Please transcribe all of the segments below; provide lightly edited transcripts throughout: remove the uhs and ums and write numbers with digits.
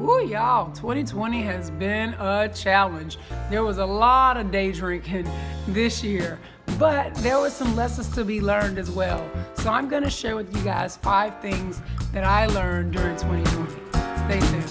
Woo, y'all, 2020 has been a challenge. There was a lot of day drinking this year, but there were some lessons to be learned as well. So I'm going to share with you guys 5 things that I learned during 2020. Stay tuned.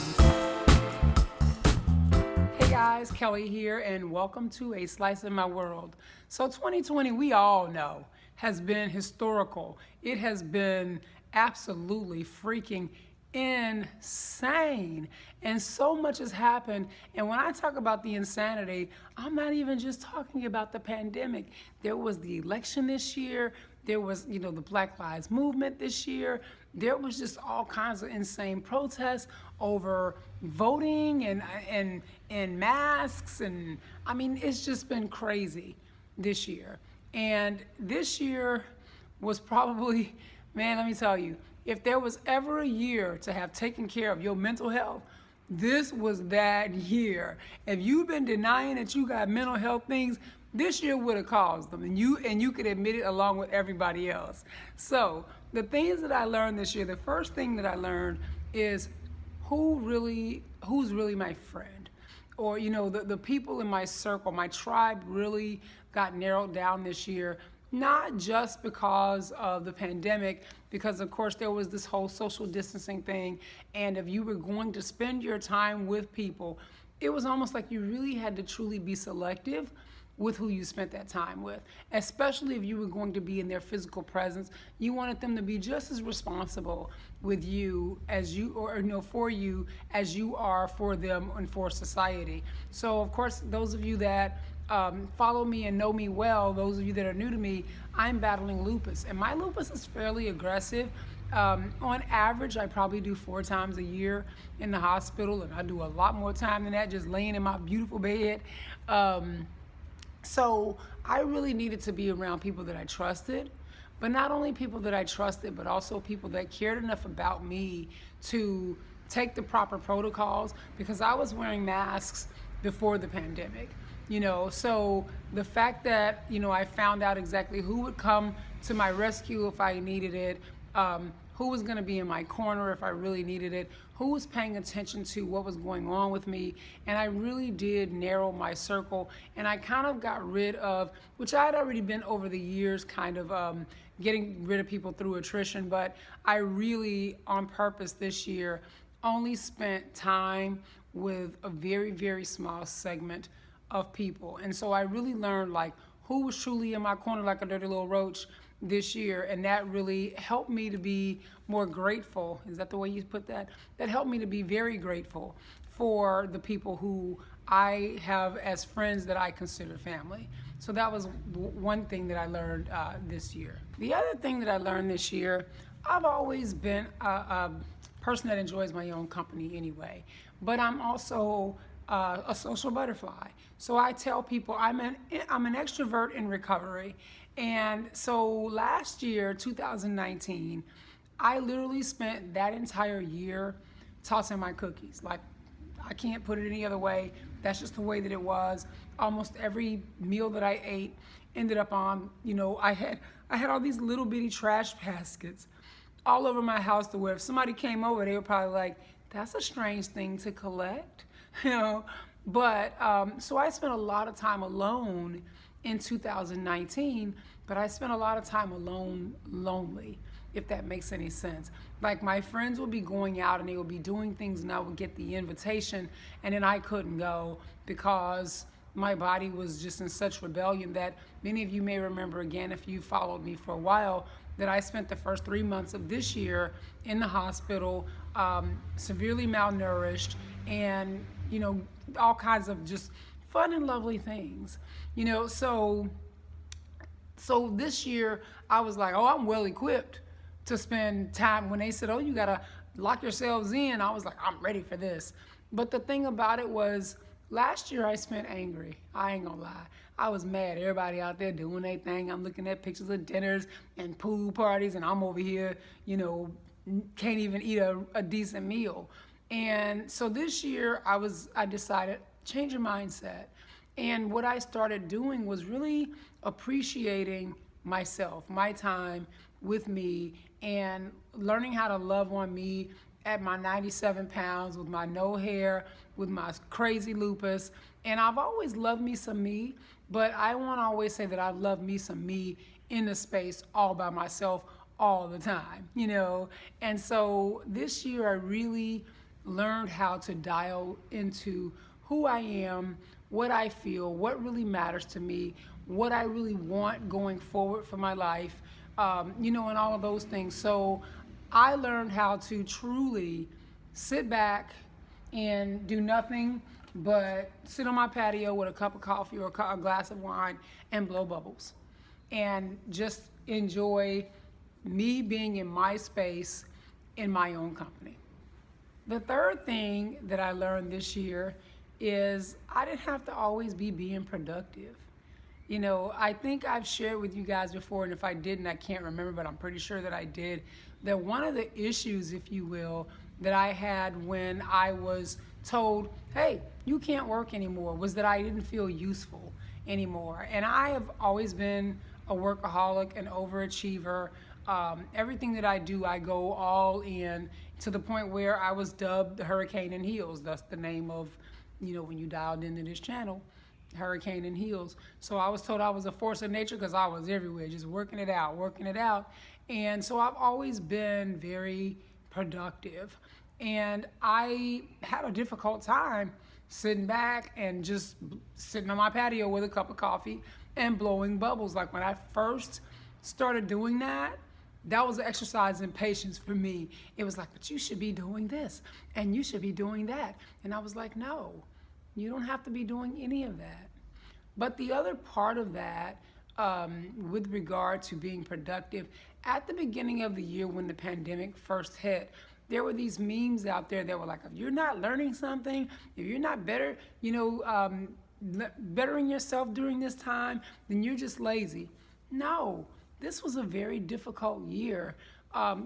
Hey guys, Kelly here, and welcome to A Slice of My World. So 2020, we all know, has been historical. It has been absolutely freaking insane, and so much has happened. And when I talk about the insanity, I'm not even just talking about the pandemic. There was the election this year. There was, the Black Lives Movement this year. There was just all kinds of insane protests over voting and masks, and I mean, it's just been crazy this year. And this year was probably, man, let me tell you, if there was ever a year to have taken care of your mental health, this was that year. If you've been denying that you got mental health things, this year would have caused them, and you could admit it along with everybody else. So the things that I learned this year, the first thing that I learned is who's really my friend, or the people in my circle, my tribe really got narrowed down this year. Not just because of the pandemic, because of course there was this whole social distancing thing, and if you were going to spend your time with people, it was almost like you really had to truly be selective with who you spent that time with, especially if you were going to be in their physical presence. You wanted them to be just as responsible with you as you, or for you as you are for them and for society. So of course, those of you that follow me and know me well, those of you that are new to me, I'm battling lupus, and my lupus is fairly aggressive. On average, I probably do 4 times a year in the hospital, and I do a lot more time than that just laying in my beautiful bed. So I really needed to be around people that I trusted, but not only people that I trusted, but also people that cared enough about me to take the proper protocols, because I was wearing masks before the pandemic. So the fact that, I found out exactly who would come to my rescue if I needed it, who was going to be in my corner if I really needed it, who was paying attention to what was going on with me, and I really did narrow my circle, and I kind of got rid of, which I had already been over the years kind of getting rid of people through attrition, but I really, on purpose this year, only spent time with a very, very small segment of people. And so I really learned who was truly in my corner like a dirty little roach this year, and that really helped me to be more grateful. Is that the way you put that? That helped me to be very grateful for the people who I have as friends that I consider family. So that was one thing that I learned this year. The other thing that I learned this year, I've always been a person that enjoys my own company anyway, but I'm also a social butterfly. So I tell people I'm an extrovert in recovery. And so last year, 2019, I literally spent that entire year tossing my cookies. I can't put it any other way. That's just the way that it was. Almost every meal that I ate ended up on, I had all these little bitty trash baskets all over my house, to where if somebody came over, they were probably like, that's a strange thing to collect. But so I spent a lot of time alone in 2019, but I spent a lot of time alone, lonely, if that makes any sense. Like, my friends would be going out and they would be doing things, and I would get the invitation, and then I couldn't go because my body was just in such rebellion. That many of you may remember, again, if you followed me for a while, that I spent the first 3 months of this year in the hospital, severely malnourished, and all kinds of just fun and lovely things. So this year I was like, oh, I'm well equipped to spend time. When they said, oh, you gotta lock yourselves in, I was like, I'm ready for this. But the thing about it was, last year I spent angry. I ain't gonna lie. I was mad. Everybody out there doing their thing. I'm looking at pictures of dinners and pool parties, and I'm over here, can't even eat a decent meal. And so this year I decided, change your mindset. And what I started doing was really appreciating myself, my time with me, and learning how to love on me at my 97 pounds with my no hair, with my crazy lupus. And I've always loved me some me, but I want to always say that I love me some me in a space all by myself all the time, you know? And so this year I really learned how to dial into who I am, what I feel, what really matters to me, what I really want going forward for my life, and all of those things. So I learned how to truly sit back and do nothing but sit on my patio with a cup of coffee or a glass of wine and blow bubbles and just enjoy me being in my space in my own company. The third thing that I learned this year is I didn't have to always be being productive. I think I've shared with you guys before, and if I didn't, I can't remember, but I'm pretty sure that I did, that one of the issues, if you will, that I had when I was told, hey, you can't work anymore, was that I didn't feel useful anymore. And I have always been a workaholic, an overachiever. Everything that I do, I go all in, to the point where I was dubbed the Hurricane in Heels. That's the name of, when you dialed into this channel, Hurricane in Heels. So I was told I was a force of nature because I was everywhere, just working it out. And so I've always been very productive. And I had a difficult time sitting back and just sitting on my patio with a cup of coffee and blowing bubbles. Like when I first started doing that, that was an exercise in patience for me. It was like, but you should be doing this and you should be doing that. And I was like, no, you don't have to be doing any of that. But the other part of that, with regard to being productive, at the beginning of the year when the pandemic first hit, there were these memes out there that were like, if you're not learning something, if you're not better, bettering yourself during this time, then you're just lazy. No, this was a very difficult year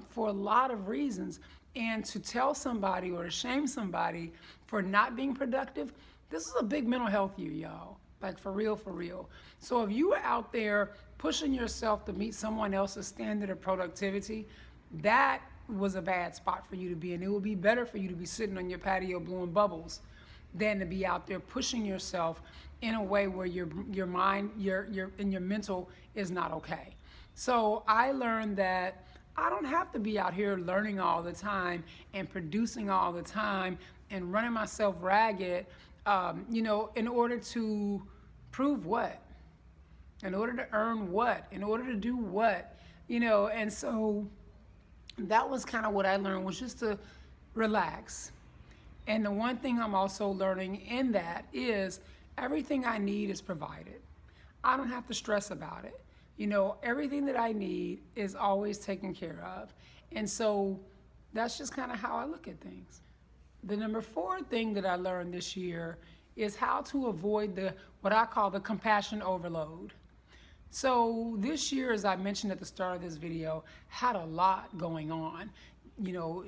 for a lot of reasons. And to tell somebody or to shame somebody for not being productive, this is a big mental health year, y'all. Like for real. So if you were out there pushing yourself to meet someone else's standard of productivity, that was a bad spot for you to be in. It would be better for you to be sitting on your patio blowing bubbles than to be out there pushing yourself in a way where your mind, your mental is not okay. So I learned that I don't have to be out here learning all the time and producing all the time and running myself ragged, in order to prove what? In order to earn what? In order to do what? And so that was kind of what I learned, was just to relax. And the one thing I'm also learning in that is everything I need is provided. I don't have to stress about it. Everything that I need is always taken care of. And so that's just kind of how I look at things. The number 4 thing that I learned this year is how to avoid what I call the compassion overload. So this year, as I mentioned at the start of this video, had a lot going on.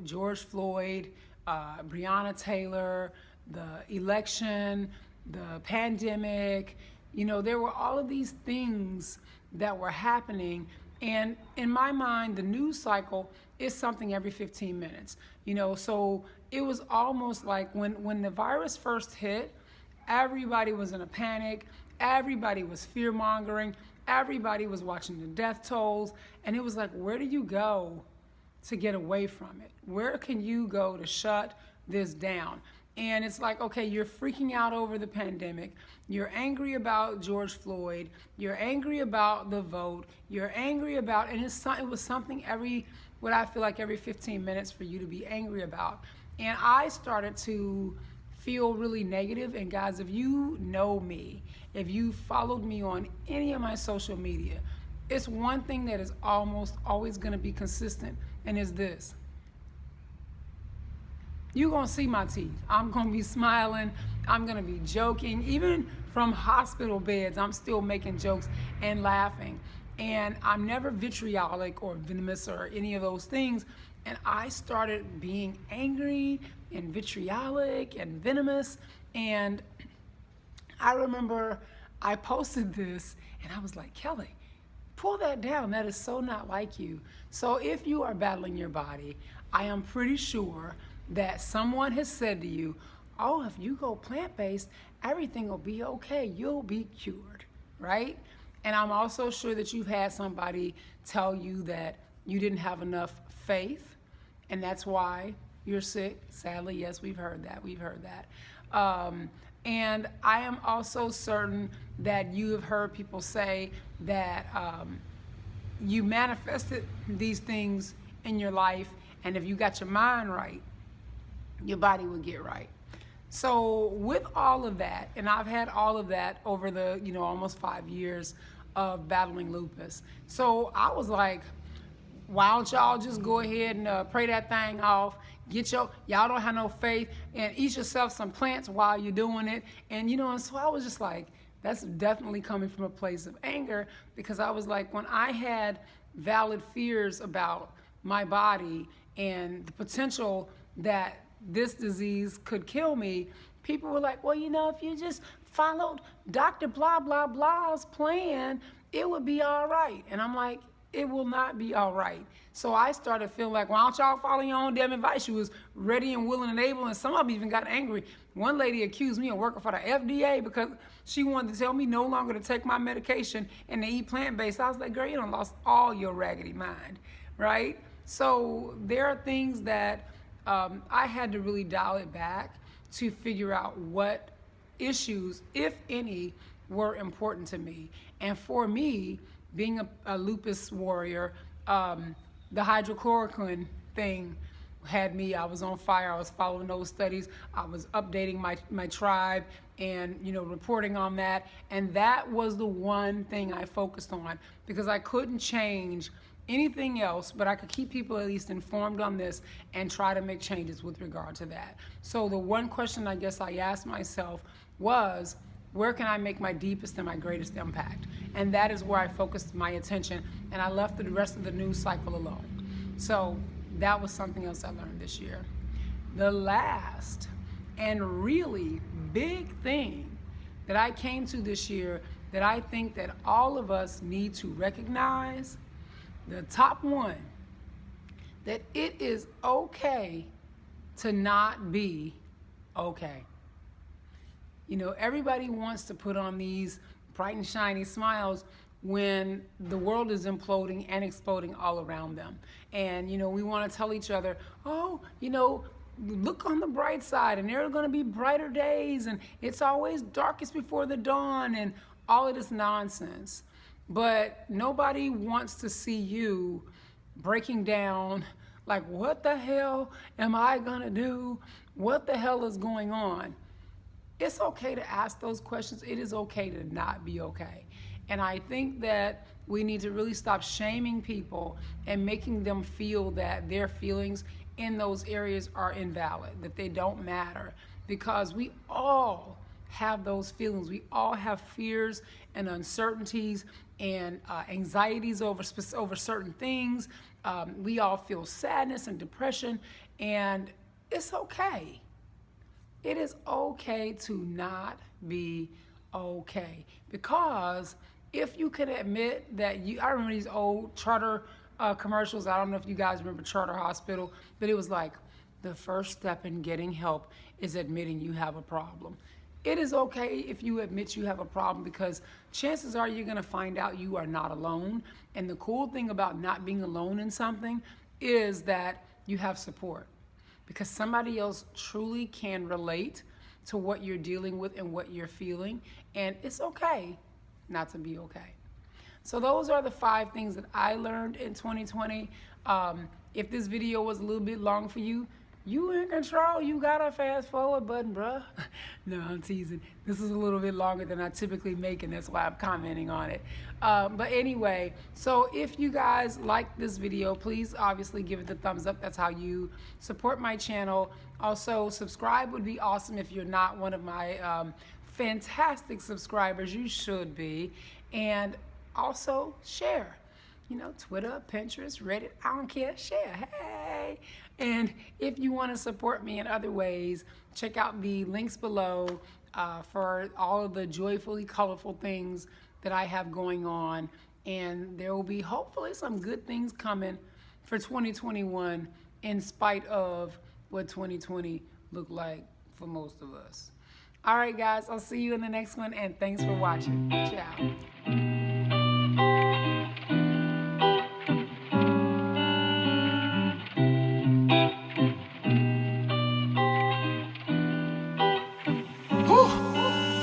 George Floyd, Breonna Taylor, the election, the pandemic, there were all of these things that were happening. And in my mind, the news cycle is something every 15 minutes. So it was almost like when the virus first hit, everybody was in a panic, everybody was fear-mongering, everybody was watching the death tolls, and it was like, where do you go to get away from it? Where can you go to shut this down? And it's like, okay, you're freaking out over the pandemic, you're angry about George Floyd, you're angry about the vote, you're angry about, and it was something what I feel like every 15 minutes for you to be angry about. And I started to feel really negative. And guys, if you know me, if you followed me on any of my social media, it's one thing that is almost always going to be consistent, and is this. You're going to see my teeth. I'm going to be smiling. I'm going to be joking. Even from hospital beds, I'm still making jokes and laughing. And I'm never vitriolic or venomous or any of those things. And I started being angry and vitriolic and venomous. And I remember I posted this and I was like, Kellie, pull that down. That is so not like you. So if you are battling your body, I am pretty sure that someone has said to you, oh, if you go plant-based, everything will be okay. You'll be cured, right? And I'm also sure that you've had somebody tell you that you didn't have enough faith, and that's why you're sick. Sadly, yes, we've heard that. We've heard that. And I am also certain that you have heard people say that you manifested these things in your life, and if you got your mind right, your body will get right. So with all of that, and I've had all of that over the, almost 5 years of battling lupus. So I was like, why don't y'all just go ahead and pray that thing off, y'all don't have no faith, and eat yourself some plants while you're doing it. And and so I was just like, that's definitely coming from a place of anger, because I was like, when I had valid fears about my body and the potential that this disease could kill me, people were like, well, if you just followed Dr. Blah, blah, blah's plan, it would be all right. And I'm like, it will not be all right. So I started feeling like, why don't y'all follow your own damn advice? She was ready and willing and able, and some of them even got angry. One lady accused me of working for the FDA because she wanted to tell me no longer to take my medication and to eat plant-based. I was like, girl, you done lost all your raggedy mind, right? So there are things that I had to really dial it back to figure out what issues, if any, were important to me. And for me, being a lupus warrior, the hydrochloroquine thing had me. I was on fire. I was following those studies. I was updating my tribe and reporting on that. And that was the one thing I focused on, because I couldn't change anything else, but I could keep people at least informed on this and try to make changes with regard to that. So the one question I guess I asked myself was, where can I make my deepest and my greatest impact? And that is where I focused my attention, and I left the rest of the news cycle alone. So that was something else I learned this year. The last and really big thing that I came to this year that I think that all of us need to recognize, the top one, that it is okay to not be okay. Everybody wants to put on these bright and shiny smiles when the world is imploding and exploding all around them. And, we want to tell each other, oh, look on the bright side, and there are going to be brighter days, and it's always darkest before the dawn, and all of this nonsense. But nobody wants to see you breaking down, like, what the hell am I going to do? What the hell is going on? It's okay to ask those questions. It is okay to not be okay. And I think that we need to really stop shaming people and making them feel that their feelings in those areas are invalid, that they don't matter, because we all have those feelings. We all have fears and uncertainties and anxieties over certain things. We all feel sadness and depression, and it's okay. It is okay to not be okay, because if you can admit that I remember these old charter commercials. I don't know if you guys remember Charter Hospital, but it was like, the first step in getting help is admitting you have a problem. It is okay if you admit you have a problem, because chances are you're going to find out you are not alone. And the cool thing about not being alone in something is that you have support, because somebody else truly can relate to what you're dealing with and what you're feeling. And it's okay not to be okay. So those are the 5 things that I learned in 2020. If this video was a little bit long for you, you in control. You got a fast forward button, bruh. No, I'm teasing. This is a little bit longer than I typically make, and that's why I'm commenting on it. But anyway, so if you guys like this video, please obviously give it the thumbs up. That's how you support my channel. Also, subscribe would be awesome. If you're not one of my fantastic subscribers, you should be. And also share. Twitter, Pinterest, Reddit, I don't care, share, hey. And if you want to support me in other ways, check out the links below for all of the joyfully colorful things that I have going on. And there will be hopefully some good things coming for 2021 in spite of what 2020 looked like for most of us. All right, guys, I'll see you in the next one, and thanks for watching. Ciao.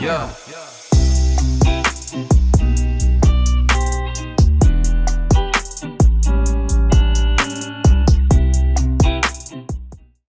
Yeah.